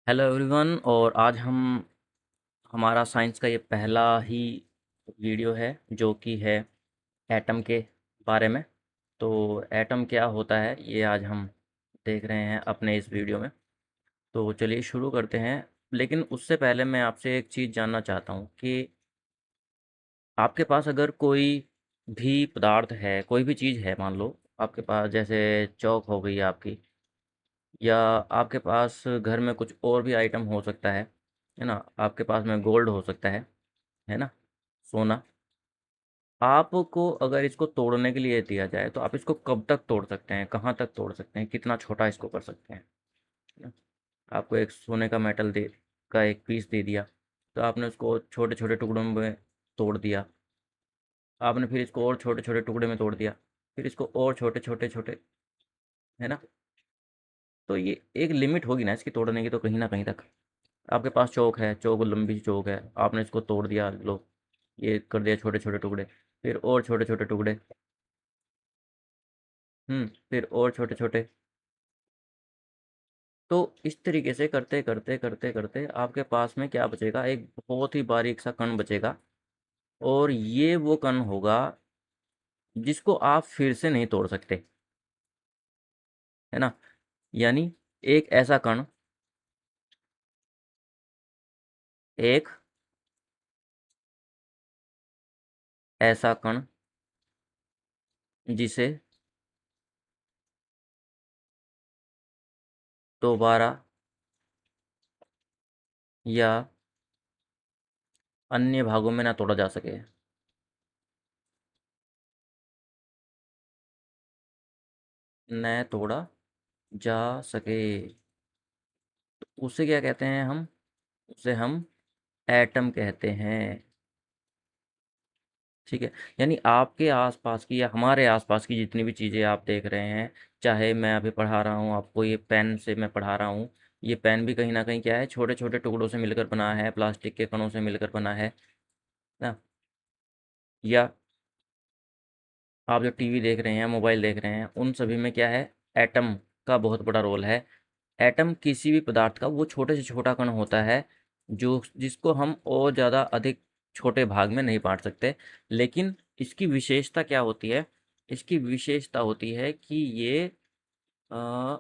Hello everyone. और आज हम हमारा साइंस का ये पहला ही वीडियो है जो कि है एटम के बारे में। तो एटम क्या होता है ये आज हम देख रहे हैं अपने इस वीडियो में। तो चलिए शुरू करते हैं। लेकिन उससे पहले मैं आपसे एक चीज़ जानना चाहता हूँ कि आपके पास अगर कोई भी पदार्थ है, कोई भी चीज़ है, मान लो आपके पास जैसे चौक हो गई आपकी, या आपके पास घर में कुछ और भी आइटम हो सकता है ना। आपके पास में गोल्ड हो सकता है ना, सोना। आपको अगर इसको तोड़ने के लिए दिया जाए तो आप इसको कब तक तोड़ सकते हैं, कहाँ तक तोड़ सकते हैं, कितना छोटा इसको कर सकते हैं, है ना? आपको एक सोने का मेटल दे का एक पीस दे दिया, तो आपने उसको छोटे छोटे टुकड़ों में तोड़ दिया। आपने फिर इसको और छोटे छोटे टुकड़े में तोड़ दिया, फिर इसको और छोटे छोटे छोटे, है ना। तो ये एक लिमिट होगी ना इसकी तोड़ने की, तो कहीं ना कहीं तक आपके पास चौक है, चौक लंबी सी चौक है, आपने इसको तोड़ दिया, लो ये कर दिया छोटे छोटे टुकड़े, फिर और छोटे छोटे टुकड़े, फिर और छोटे छोटे। तो इस तरीके से करते करते करते करते आपके पास में क्या बचेगा, एक बहुत ही बारीक सा कण बचेगा। और ये वो कण होगा जिसको आप फिर से नहीं तोड़ सकते, है ना। यानी एक ऐसा कण, एक ऐसा कण जिसे दोबारा या अन्य भागों में ना तोड़ा जा सके। न तोड़ा जा सके, उसे क्या कहते हैं हम, उसे हम एटम कहते हैं। ठीक है। यानी आपके आसपास की या हमारे आसपास की जितनी भी चीज़ें आप देख रहे हैं, चाहे मैं अभी पढ़ा रहा हूँ आपको, ये पेन से मैं पढ़ा रहा हूँ, ये पेन भी कहीं ना कहीं क्या है, छोटे छोटे टुकड़ों से मिलकर बना है, प्लास्टिक के कणों से मिलकर बना है ना। या आप जो टीवी देख रहे हैं, मोबाइल देख रहे हैं, उन सभी में क्या है, एटम का बहुत बड़ा रोल है। एटम किसी भी पदार्थ का वो छोटे से छोटा कण होता है जो जिसको हम और ज़्यादा अधिक छोटे भाग में नहीं बांट सकते। लेकिन इसकी विशेषता क्या होती है, इसकी विशेषता होती है कि ये आ,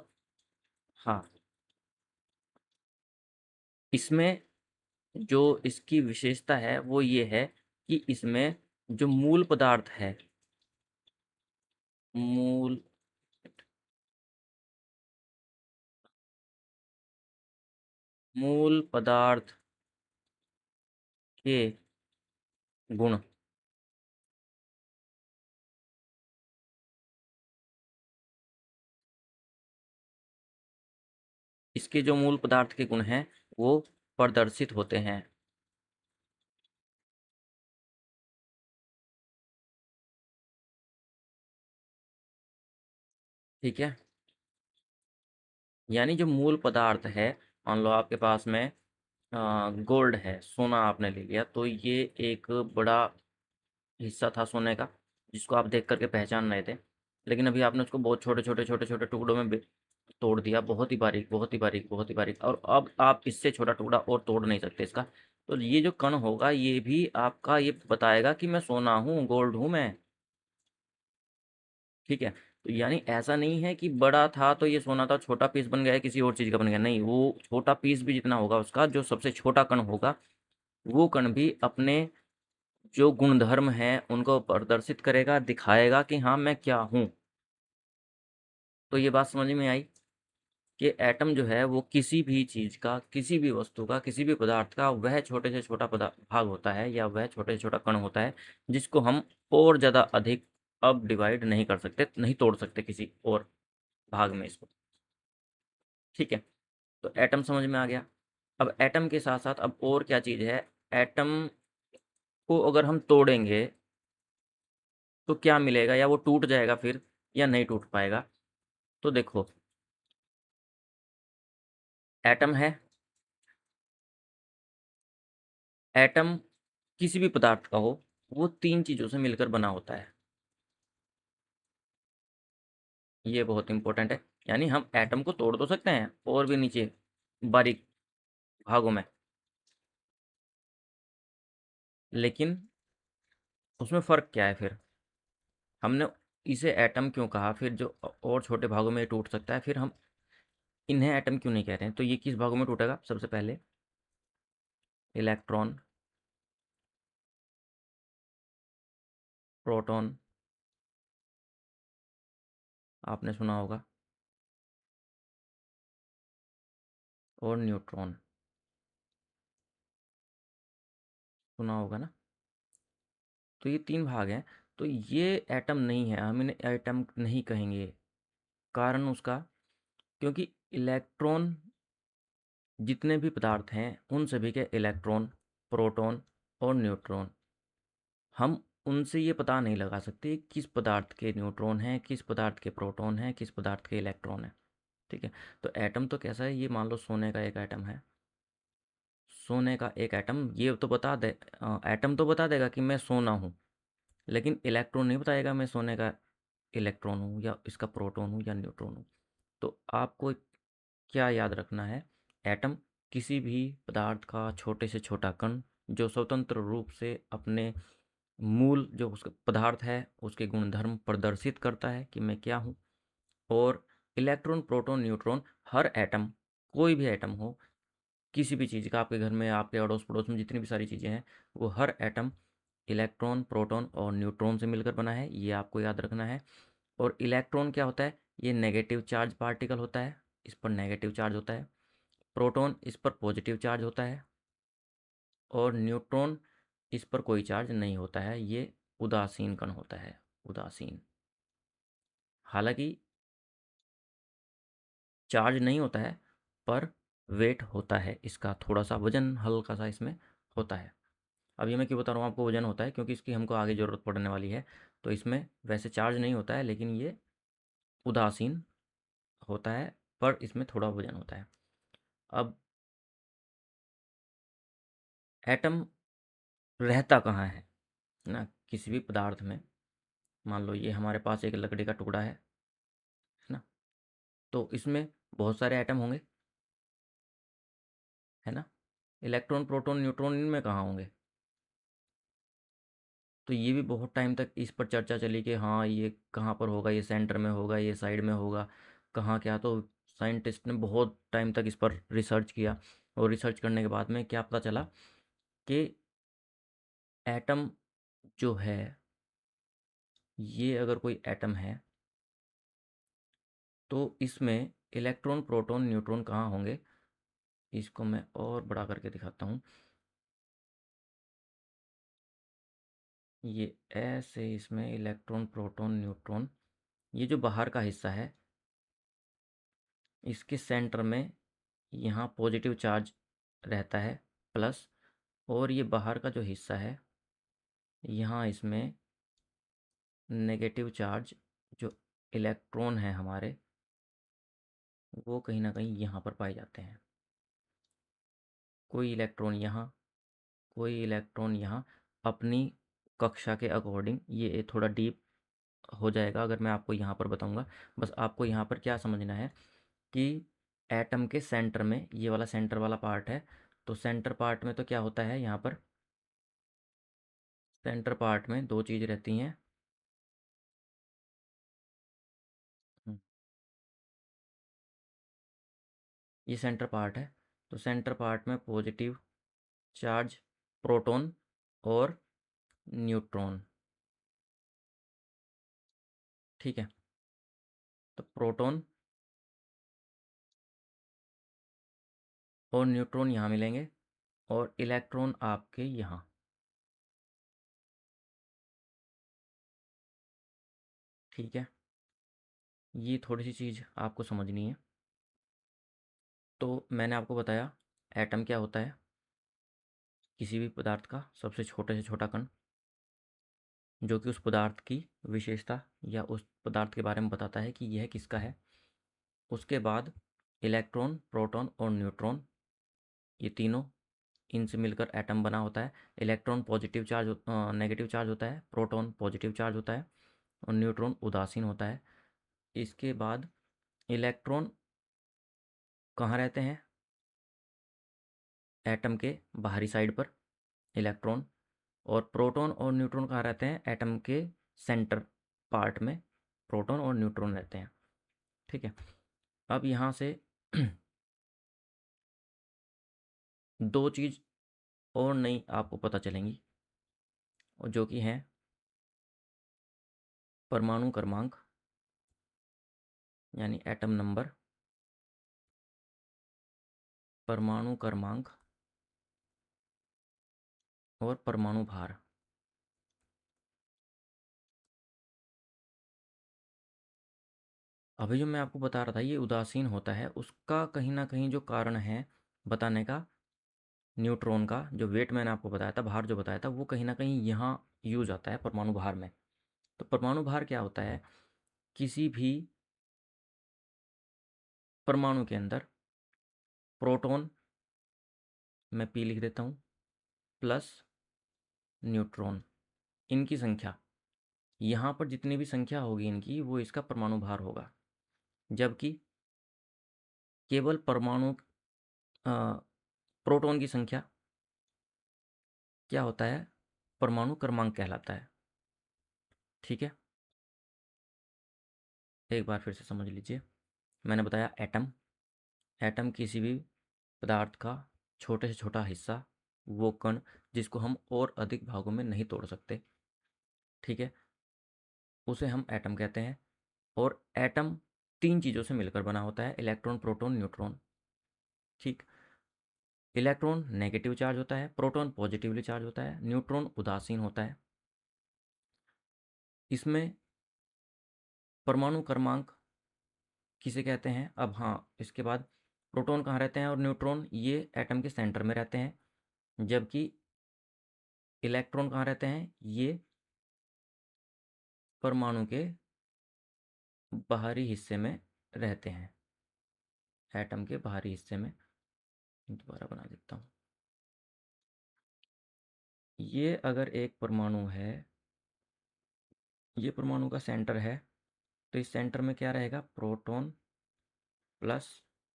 हाँ, इसमें जो इसकी विशेषता है वो ये है कि इसमें जो मूल पदार्थ है, मूल मूल पदार्थ के गुण, इसके जो मूल पदार्थ के गुण हैं वो प्रदर्शित होते हैं। ठीक है। यानी जो मूल पदार्थ है, मान लो आपके पास में गोल्ड है, सोना आपने ले लिया, तो ये एक बड़ा हिस्सा था सोने का जिसको आप देख करके पहचान रहे थे। लेकिन अभी आपने उसको बहुत छोटे छोटे छोटे छोटे टुकड़ों में तोड़ दिया, बहुत ही बारीक बहुत ही बारीक बहुत ही बारीक, और अब आप इससे छोटा टुकड़ा और तोड़ नहीं सकते इसका। तो ये जो कण होगा ये भी आपका ये बताएगा कि मैं सोना हूँ, गोल्ड हूँ मैं। ठीक है। तो यानी ऐसा नहीं है कि बड़ा था तो ये सोना था, छोटा पीस बन गया है किसी और चीज़ का बन गया, नहीं, वो छोटा पीस भी जितना होगा उसका, जो सबसे छोटा कण होगा, वो कण भी अपने जो गुणधर्म हैं उनको प्रदर्शित करेगा, दिखाएगा कि हाँ मैं क्या हूँ। तो ये बात समझ में आई कि एटम जो है वो किसी भी चीज़ का, किसी भी वस्तु का, किसी भी पदार्थ का वह छोटे से छोटा भाग होता है, या वह छोटे से छोटा कण होता है जिसको हम और ज़्यादा अधिक अब डिवाइड नहीं कर सकते, नहीं तोड़ सकते किसी और भाग में इसको। ठीक है। तो एटम समझ में आ गया। अब एटम के साथ साथ अब और क्या चीज़ है, एटम को अगर हम तोड़ेंगे तो क्या मिलेगा, या वो टूट जाएगा फिर या नहीं टूट पाएगा। तो देखो, एटम है, एटम किसी भी पदार्थ का हो, वो तीन चीज़ों से मिलकर बना होता है। ये बहुत इंपॉर्टेंट है। यानी हम एटम को तोड़ तो सकते हैं और भी नीचे बारीक भागों में, लेकिन उसमें फ़र्क क्या है फिर? हमने इसे एटम क्यों कहा? फिर जो और छोटे भागों में ये टूट सकता है, फिर हम इन्हें एटम क्यों नहीं कह रहे हैं? तो ये किस भागों में टूटेगा? सबसे पहले इलेक्ट्रॉन, प्रोटॉन, आपने सुना होगा, और न्यूट्रॉन, सुना होगा ना? तो ये 3 भाग हैं। तो ये एटम नहीं है, हम इन्हें एटम नहीं कहेंगे। कारण उसका, क्योंकि इलेक्ट्रॉन, जितने भी पदार्थ हैं उन सभी के इलेक्ट्रॉन, प्रोटॉन और न्यूट्रॉन, हम उनसे ये पता नहीं लगा सकते किस पदार्थ के न्यूट्रॉन हैं, किस पदार्थ के प्रोटॉन हैं, किस पदार्थ के इलेक्ट्रॉन हैं। ठीक है। तो एटम तो कैसा है? ये मान लो सोने का एक एटम है, सोने का एक एटम ये तो बता दे, एटम तो बता देगा कि मैं सोना हूँ, लेकिन इलेक्ट्रॉन नहीं बताएगा मैं सोने का इलेक्ट्रॉन हूँ या इसका प्रोटॉन हूँ या न्यूट्रॉन हूँ। तो आपको क्या याद रखना है? एटम किसी भी पदार्थ का छोटे से छोटा कण, जो स्वतंत्र रूप से अपने मूल जो उसका पदार्थ है उसके गुणधर्म प्रदर्शित करता है कि मैं क्या हूँ। और इलेक्ट्रॉन, प्रोटॉन, न्यूट्रॉन, हर एटम, कोई भी एटम हो किसी भी चीज़ का, आपके घर में, आपके अड़ोस पड़ोस में जितनी भी सारी चीज़ें हैं, वो हर एटम इलेक्ट्रॉन, प्रोटॉन और न्यूट्रॉन से मिलकर बना है, ये आपको याद रखना है। और इलेक्ट्रॉन क्या होता है? ये नेगेटिव चार्ज पार्टिकल होता है, इस पर नेगेटिव चार्ज होता है। प्रोटॉन, इस पर पॉजिटिव चार्ज होता है। और न्यूट्रॉन, इस पर कोई चार्ज नहीं होता है, ये उदासीन कण होता है, उदासीन। हालांकि चार्ज नहीं होता है, पर वेट होता है इसका, थोड़ा सा वजन हल्का सा इसमें होता है। अब ये मैं क्यों बता रहा हूँ आपको वजन होता है? क्योंकि इसकी हमको आगे ज़रूरत पड़ने वाली है। तो इसमें वैसे चार्ज नहीं होता है, लेकिन ये उदासीन होता है, पर इसमें थोड़ा वजन होता है। अब एटम रहता कहाँ है ना? किसी भी पदार्थ में, मान लो ये हमारे पास एक लकड़ी का टुकड़ा है ना? तो इसमें बहुत सारे एटम होंगे, है ना? इलेक्ट्रॉन, प्रोटॉन, न्यूट्रॉन इनमें कहाँ होंगे? तो ये भी बहुत टाइम तक इस पर चर्चा चली कि हाँ ये कहाँ पर होगा, ये सेंटर में होगा, ये साइड में होगा, कहाँ क्या। तो साइंटिस्ट ने बहुत टाइम तक इस पर रिसर्च किया, और रिसर्च करने के बाद में क्या पता चला कि एटम जो है, ये अगर कोई एटम है तो इसमें इलेक्ट्रॉन, प्रोटॉन, न्यूट्रॉन कहाँ होंगे? इसको मैं और बड़ा करके दिखाता हूँ। ये ऐसे, इसमें इलेक्ट्रॉन, प्रोटॉन, न्यूट्रॉन, ये जो बाहर का हिस्सा है, इसके सेंटर में यहाँ पॉजिटिव चार्ज रहता है, प्लस। और ये बाहर का जो हिस्सा है, यहाँ इसमें नेगेटिव चार्ज, जो इलेक्ट्रॉन है हमारे, वो कहीं ना कहीं यहाँ पर पाए जाते हैं। कोई इलेक्ट्रॉन यहाँ, कोई इलेक्ट्रॉन यहाँ, अपनी कक्षा के अकॉर्डिंग। ये थोड़ा डीप हो जाएगा अगर मैं आपको यहाँ पर बताऊँगा। बस आपको यहाँ पर क्या समझना है कि एटम के सेंटर में, ये वाला सेंटर वाला पार्ट है, तो सेंटर पार्ट में तो क्या होता है? यहाँ पर सेंटर पार्ट में दो चीज़ रहती हैं। हम्म, ये सेंटर पार्ट है, तो सेंटर पार्ट में पॉजिटिव चार्ज प्रोटॉन और न्यूट्रॉन। ठीक है। तो प्रोटॉन और न्यूट्रॉन यहाँ मिलेंगे, और इलेक्ट्रॉन आपके यहाँ। ठीक है। ये थोड़ी सी चीज़ आपको समझनी है। तो मैंने आपको बताया एटम क्या होता है, किसी भी पदार्थ का सबसे छोटे से छोटा कण, जो कि उस पदार्थ की विशेषता या उस पदार्थ के बारे में बताता है कि यह किसका है। उसके बाद इलेक्ट्रॉन, प्रोटॉन और न्यूट्रॉन, ये तीनों, इनसे मिलकर एटम बना होता है। Electron positive charge, negative charge होता है, प्रोटॉन पॉजिटिव चार्ज होता है, और न्यूट्रॉन उदासीन होता है। इसके बाद इलेक्ट्रॉन कहाँ रहते हैं? एटम के बाहरी साइड पर इलेक्ट्रॉन, और प्रोटॉन और न्यूट्रॉन कहाँ रहते हैं? एटम के सेंटर पार्ट में प्रोटॉन और न्यूट्रॉन रहते हैं। ठीक है। अब यहाँ से दो चीज़ और नई आपको पता चलेंगी, और जो कि हैं परमाणु क्रमांक यानी एटम नंबर, परमाणु क्रमांक और परमाणु भार। अभी जो मैं आपको बता रहा था ये उदासीन होता है, उसका कहीं ना कहीं जो कारण है बताने का, न्यूट्रॉन का जो वेट मैंने आपको बताया था, भार जो बताया था, वो कहीं ना कहीं यहाँ यूज आता है परमाणु भार में। तो परमाणु भार क्या होता है? किसी भी परमाणु के अंदर प्रोटॉन, मैं पी लिख देता हूँ, प्लस न्यूट्रॉन, इनकी संख्या, यहाँ पर जितनी भी संख्या होगी इनकी, वो इसका परमाणु भार होगा। जबकि केवल परमाणु प्रोटॉन की संख्या क्या होता है? परमाणु क्रमांक कहलाता है। ठीक है, एक बार फिर से समझ लीजिए। मैंने बताया एटम, एटम किसी भी पदार्थ का छोटे से छोटा हिस्सा, वो कण जिसको हम और अधिक भागों में नहीं तोड़ सकते, ठीक है, उसे हम एटम कहते हैं। और एटम तीन चीज़ों से मिलकर बना होता है, इलेक्ट्रॉन, प्रोटॉन, न्यूट्रॉन। ठीक। इलेक्ट्रॉन नेगेटिव चार्ज होता है, प्रोटॉन पॉजिटिवली चार्ज होता है, न्यूट्रॉन उदासीन होता है। इसमें परमाणु क्रमांक किसे कहते हैं? अब हाँ, इसके बाद प्रोटॉन कहाँ रहते हैं और न्यूट्रॉन, ये एटम के सेंटर में रहते हैं। जबकि इलेक्ट्रॉन कहाँ रहते हैं? ये परमाणु के बाहरी हिस्से में रहते हैं, एटम के बाहरी हिस्से में। दोबारा बना देता हूँ। ये अगर एक परमाणु है, ये परमाणु का सेंटर है, तो इस सेंटर में क्या रहेगा? प्रोटॉन प्लस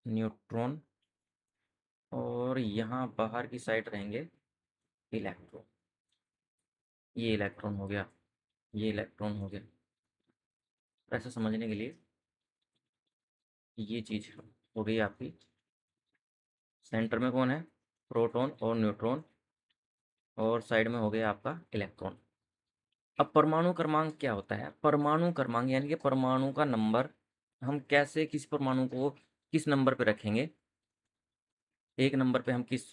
न्यूट्रॉन, और यहाँ बाहर की साइड रहेंगे इलेक्ट्रॉन। ये इलेक्ट्रॉन हो गया, ये इलेक्ट्रॉन हो गया। ऐसा समझने के लिए ये चीज़ हो गई आपकी। सेंटर में कौन है? प्रोटॉन और न्यूट्रॉन, और साइड में हो गया आपका इलेक्ट्रॉन। अब परमाणु क्रमांक क्या होता है? परमाणु क्रमांक यानी कि परमाणु का नंबर, हम कैसे किस परमाणु को किस नंबर पे रखेंगे, एक नंबर पे हम किस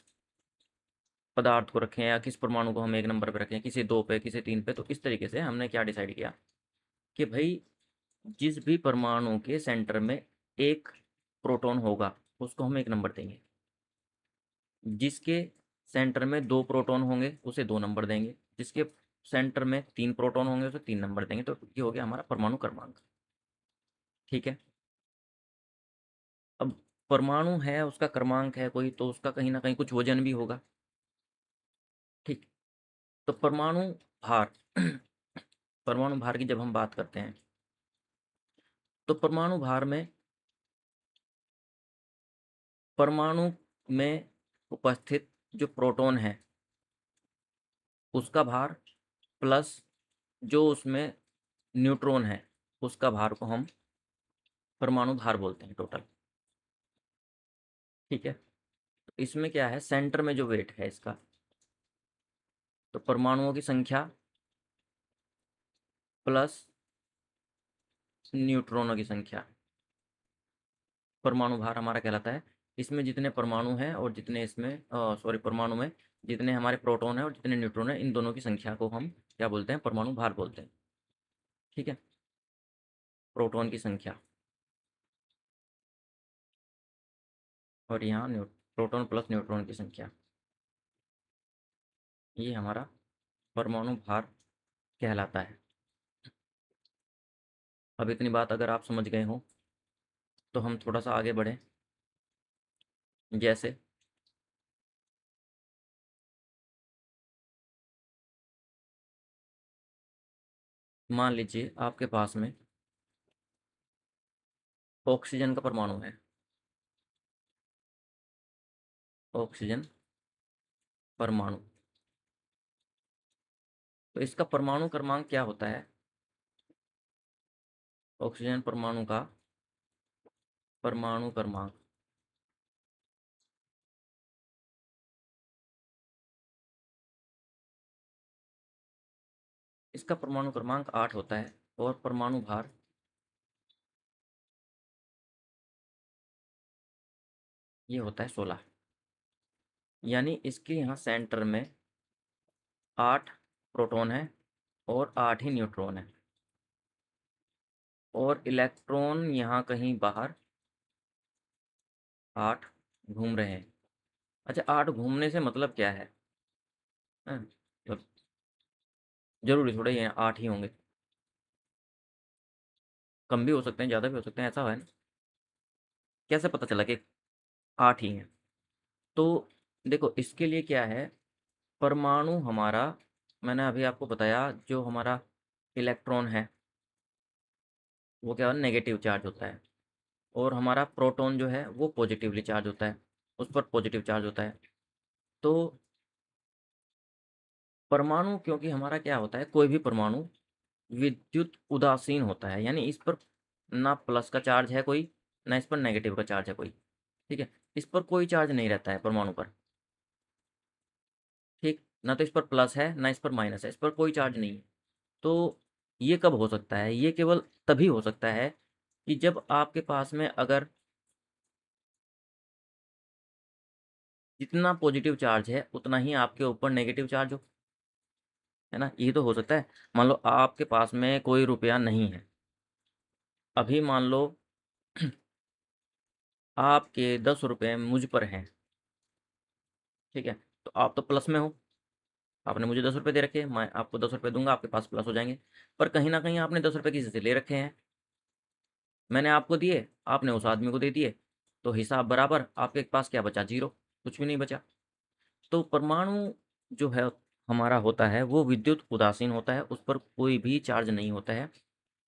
पदार्थ को रखें, या किस परमाणु को हम एक नंबर पे रखें, किसी दो पे, किसी तीन पे। तो इस तरीके से हमने क्या डिसाइड किया कि भाई जिस भी परमाणु के सेंटर में एक प्रोटॉन होगा उसको हम एक नंबर देंगे, जिसके सेंटर में दो प्रोटॉन होंगे उसे दो नंबर देंगे, जिसके सेंटर में तीन प्रोटॉन होंगे उसे तीन नंबर देंगे। तो ये हो गया हमारा परमाणु क्रमांक। ठीक है। अब परमाणु है, उसका क्रमांक है कोई, तो उसका कहीं ना कहीं कुछ वजन भी होगा। ठीक। तो परमाणु भार परमाणु भार की जब हम बात करते हैं, तो परमाणु भार में परमाणु में उपस्थित जो प्रोटॉन है उसका भार, प्लस जो उसमें न्यूट्रॉन है उसका भार को हम परमाणु भार बोलते हैं टोटल। ठीक है। तो इसमें क्या है? सेंटर में जो वेट है इसका, तो परमाणुओं की संख्या प्लस न्यूट्रॉनों की संख्या, परमाणु भार हमारा कहलाता है। इसमें जितने परमाणु हैं और जितने इसमें सॉरी, परमाणु में जितने हमारे प्रोटॉन हैं और जितने न्यूट्रॉन हैं, इन दोनों की संख्या को हम क्या बोलते हैं? परमाणु भार बोलते हैं। ठीक है। प्रोटॉन की संख्या, और यहाँ प्रोटॉन प्लस न्यूट्रॉन की संख्या, ये हमारा परमाणु भार कहलाता है। अब इतनी बात अगर आप समझ गए हो तो हम थोड़ा सा आगे बढ़ें। जैसे मान लीजिए आपके पास में ऑक्सीजन का परमाणु है, ऑक्सीजन परमाणु। तो इसका परमाणु क्रमांक क्या होता है? ऑक्सीजन परमाणु का परमाणु क्रमांक इसका परमाणु क्रमांक 8 होता है और परमाणु भार ये होता है 16। यानी इसके यहाँ सेंटर में 8 प्रोटॉन है और 8 ही न्यूट्रॉन है, और इलेक्ट्रॉन यहाँ कहीं बाहर 8 घूम रहे हैं। अच्छा, 8 घूमने से मतलब क्या है? हाँ, तो जरूरी थोड़ा ये 8 ही होंगे, कम भी हो सकते हैं, ज़्यादा भी हो सकते हैं, ऐसा है ना। कैसे पता चला कि 8 ही हैं? तो देखो, इसके लिए क्या है, परमाणु हमारा, मैंने अभी आपको बताया, जो हमारा इलेक्ट्रॉन है वो क्या नेगेटिव चार्ज होता है, और हमारा प्रोटॉन जो है वो पॉजिटिवली चार्ज होता है, उस पर पॉजिटिव चार्ज होता है। तो परमाणु, क्योंकि हमारा क्या होता है, कोई भी परमाणु विद्युत उदासीन होता है, यानी इस पर ना प्लस का चार्ज है कोई, ना इस पर नेगेटिव का चार्ज है कोई। ठीक है, इस पर कोई चार्ज नहीं रहता है परमाणु पर। ठीक, ना तो इस पर प्लस है ना इस पर माइनस है, इस पर कोई चार्ज नहीं है। तो ये कब हो सकता है? ये केवल तभी हो सकता है कि जब आपके पास में अगर जितना पॉजिटिव चार्ज है उतना ही आपके ऊपर नेगेटिव चार्ज हो, है ना। ये तो हो सकता है। मान लो आपके पास में कोई रुपया नहीं है, अभी मान लो आपके 10 रुपये मुझ पर हैं, ठीक है, तो आप तो प्लस में हो, आपने मुझे 10 रुपये दे रखे हैं, मैं आपको 10 रुपये दूंगा, आपके पास प्लस हो जाएंगे। पर कहीं ना कहीं आपने 10 रुपये किसी से ले रखे हैं, मैंने आपको दिए, आपने उस आदमी को दे दिए, तो हिसाब बराबर, आपके पास क्या बचा? जीरो, कुछ भी नहीं बचा। तो परमाणु जो है हमारा होता है वो विद्युत उदासीन होता है, उस पर कोई भी चार्ज नहीं होता है।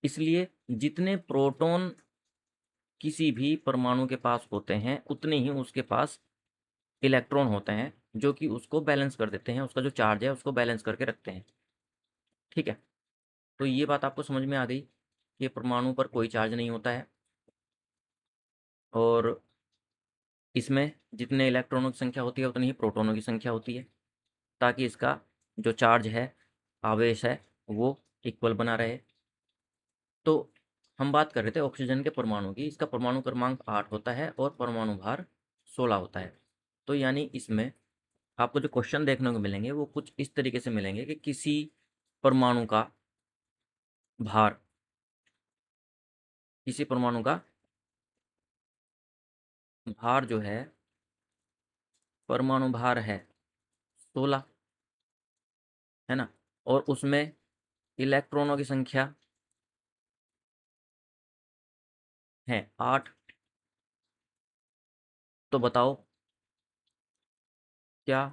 इसलिए जितने प्रोटॉन किसी भी परमाणु के पास होते हैं उतने ही उसके पास इलेक्ट्रॉन होते हैं, जो कि उसको बैलेंस कर देते हैं, उसका जो चार्ज है उसको बैलेंस करके रखते हैं। ठीक है, तो ये बात आपको समझ में आ गई कि परमाणु पर कोई चार्ज नहीं होता है, और इसमें जितने इलेक्ट्रॉनों की संख्या होती है उतनी ही प्रोटॉनों की संख्या होती है, ताकि इसका जो चार्ज है, आवेश है, वो इक्वल बना रहे। तो हम बात कर रहे थे ऑक्सीजन के परमाणु की, इसका परमाणु क्रमांक 8 होता है और परमाणु भार 16 होता है। तो यानी इसमें आपको जो क्वेश्चन देखने को मिलेंगे वो कुछ इस तरीके से मिलेंगे कि किसी परमाणु का भार, किसी परमाणु का भार जो है, परमाणु भार है 16, है ना, और उसमें इलेक्ट्रॉनों की संख्या है 8। तो बताओ क्या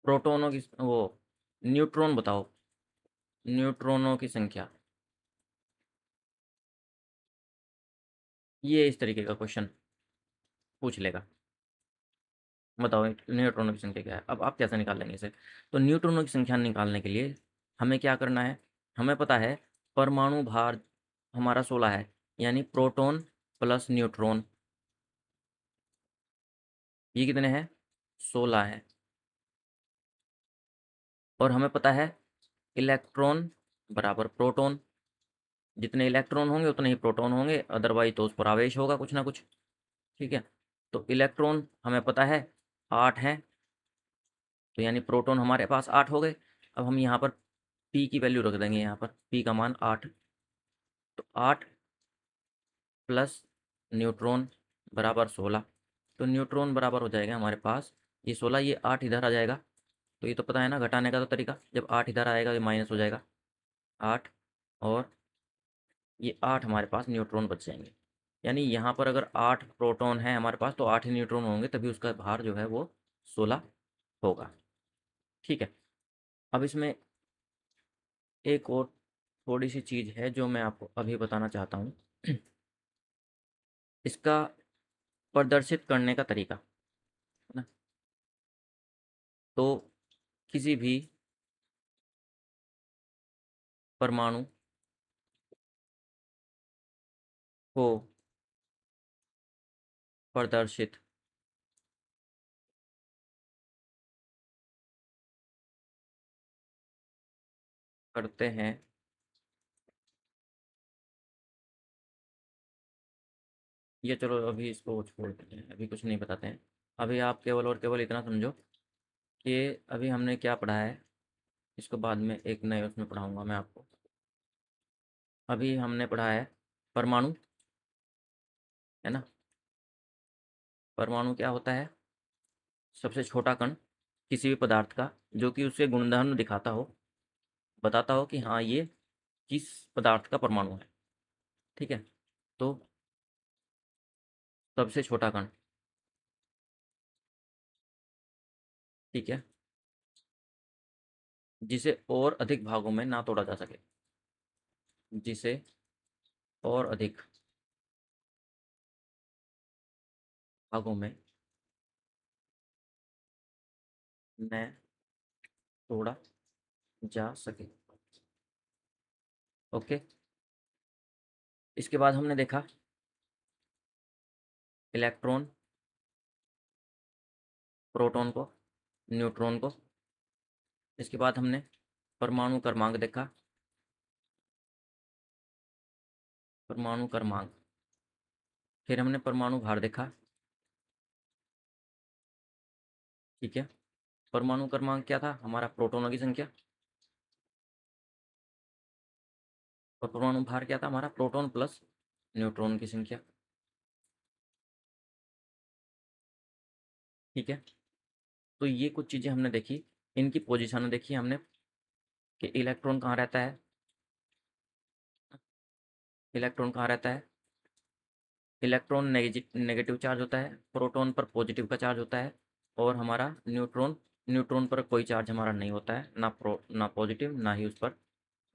प्रोटोनों की, वो न्यूट्रॉन बताओ, न्यूट्रॉनों की संख्या। ये इस तरीके का क्वेश्चन पूछ लेगा। बताओ न्यूट्रॉनों की संख्या क्या है, अब आप कैसे निकाल लेंगे इसे? तो न्यूट्रॉनों की संख्या निकालने के लिए हमें क्या करना है, हमें पता है परमाणु भार हमारा 16 है, यानी प्रोटॉन प्लस न्यूट्रॉन, ये कितने हैं? 16 है। और हमें पता है इलेक्ट्रॉन बराबर प्रोटॉन, जितने इलेक्ट्रॉन होंगे उतने ही प्रोटॉन होंगे, अदरवाइज तो उस पर आवेश होगा कुछ ना कुछ। ठीक है, तो इलेक्ट्रॉन हमें पता है 8 हैं, तो यानी प्रोटॉन हमारे पास 8 हो गए। अब हम यहाँ पर पी की वैल्यू रख देंगे, यहाँ पर पी का मान 8। तो 8 प्लस न्यूट्रॉन बराबर 16। तो न्यूट्रॉन बराबर हो जाएगा हमारे पास ये 16, ये 8 इधर आ जाएगा। तो ये तो पता है ना घटाने का तो तरीका, जब 8 इधर आएगा ये माइनस हो जाएगा 8, और ये 8 हमारे पास न्यूट्रॉन बच जाएंगे। यानी यहाँ पर अगर 8 प्रोटॉन है हमारे पास तो 8 ही न्यूट्रॉन होंगे, तभी उसका भार जो है वो 16 होगा। ठीक है, अब इसमें एक और थोड़ी सी चीज़ है जो मैं आपको अभी बताना चाहता हूँ। इसका प्रदर्शित करने का तरीका, है ना। तो किसी भी परमाणु को प्रदर्शित करते हैं, ये चलो अभी इसको छोड़ देते हैं, अभी कुछ नहीं बताते हैं। अभी आप केवल और केवल इतना समझो कि अभी हमने क्या पढ़ा है, इसको बाद में एक नए उसमें पढ़ाऊंगा मैं आपको। अभी हमने पढ़ा है परमाणु, है ना। परमाणु क्या होता है? सबसे छोटा कण किसी भी पदार्थ का, जो कि उसके गुणधर्म दिखाता हो, बताता हो कि हाँ ये किस पदार्थ का परमाणु है। ठीक है। तो सबसे छोटा कण, ठीक है, जिसे और अधिक भागों में ना तोड़ा जा सके, जिसे और अधिक भागों में न तोड़ा जा सके। ओके। इसके बाद हमने देखा इलेक्ट्रॉन, प्रोटॉन को, न्यूट्रॉन को। इसके बाद हमने परमाणु क्रमांक देखा, परमाणु क्रमांक। फिर हमने परमाणु भार देखा। ठीक है। परमाणु क्रमांक क्या था? हमारा प्रोटॉनों की संख्या। और परमाणु भार क्या था? हमारा प्रोटॉन प्लस न्यूट्रॉन की संख्या। ठीक है। तो ये कुछ चीज़ें हमने देखी, इनकी पोजीशन देखी हमने कि इलेक्ट्रॉन कहाँ रहता है, इलेक्ट्रॉन कहाँ रहता है। इलेक्ट्रॉन नेगेटिव चार्ज होता है, प्रोटॉन पर पॉजिटिव का चार्ज होता है, और हमारा न्यूट्रॉन, न्यूट्रॉन पर कोई चार्ज हमारा नहीं होता है, ना पॉजिटिव ना ही उस पर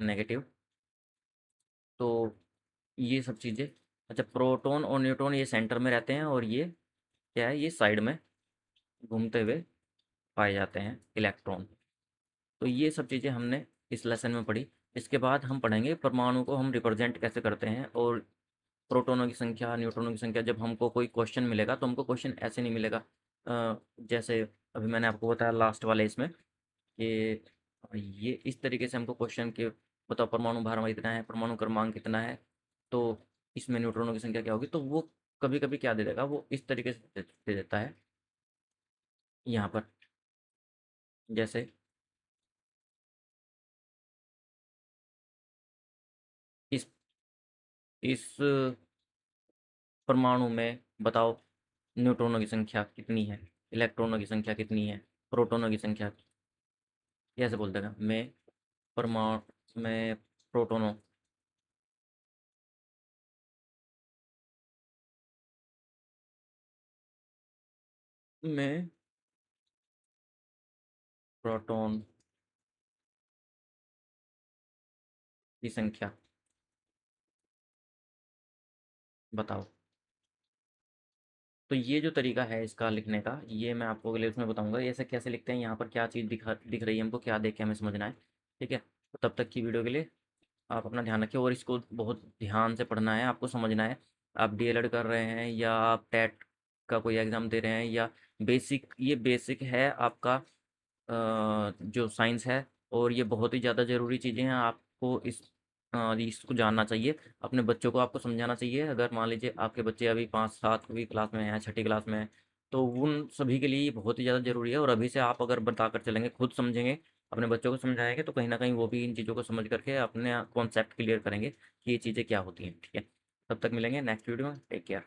नेगेटिव। तो ये सब चीज़ें। अच्छा, प्रोटॉन और न्यूट्रॉन ये सेंटर में रहते हैं, और ये क्या है, ये साइड में घूमते हुए पाए जाते हैं इलेक्ट्रॉन। तो ये सब चीज़ें हमने इस लेसन में पढ़ी। इसके बाद हम पढ़ेंगे परमाणु को हम रिप्रेजेंट कैसे करते हैं, और प्रोटॉनों की संख्या, न्यूट्रॉनों की संख्या। जब हमको कोई क्वेश्चन मिलेगा तो हमको क्वेश्चन ऐसे नहीं मिलेगा जैसे अभी मैंने आपको बताया लास्ट वाले इसमें, कि ये इस तरीके से हमको क्वेश्चन के बताओ परमाणु भार हमारा इतना है, परमाणु क्रमांक कितना है, तो इसमें न्यूट्रॉनों की संख्या क्या होगी। तो वो कभी कभी क्या दे देगा, वो इस तरीके से दे देता है यहाँ पर। जैसे इस इस परमाणु में बताओ न्यूट्रॉनों की संख्या कितनी है, इलेक्ट्रॉनों की संख्या कितनी है, प्रोटॉनों की संख्या। ये ऐसे बोल देगा, मैं परमाणु में प्रोटॉनों में प्रोटॉन की संख्या बताओ। तो ये जो तरीका है इसका लिखने का, ये मैं आपको अगले उसमें बताऊंगा ये ऐसे कैसे लिखते हैं, यहाँ पर क्या चीज़ दिख रही है हमको, क्या देख के हमें समझना है। ठीक है। तो तब तक की वीडियो के लिए आप अपना ध्यान रखिए, और इसको बहुत ध्यान से पढ़ना है, आपको समझना है। आप डीएलएड कर रहे हैं, या आप टेट का कोई एग्ज़ाम दे रहे हैं, या बेसिक, ये बेसिक है आपका जो साइंस है। और ये बहुत ही ज़्यादा ज़रूरी चीज़ें हैं, आपको इसको जानना चाहिए। अपने बच्चों को आपको समझाना चाहिए। अगर मान लीजिए आपके बच्चे अभी 5 7वीं क्लास में हैं, छठी क्लास में हैं, तो उन सभी के लिए ये बहुत ही ज़्यादा ज़रूरी है। और अभी से आप अगर बताकर चलेंगे, खुद समझेंगे, अपने बच्चों को समझाएंगे, तो कहीं ना कहीं वो भी इन चीज़ों को समझ करके अपने कॉन्सेप्ट क्लियर करेंगे कि ये चीज़ें क्या होती हैं। ठीक है। तब तक मिलेंगे नेक्स्ट वीडियो में। Take care.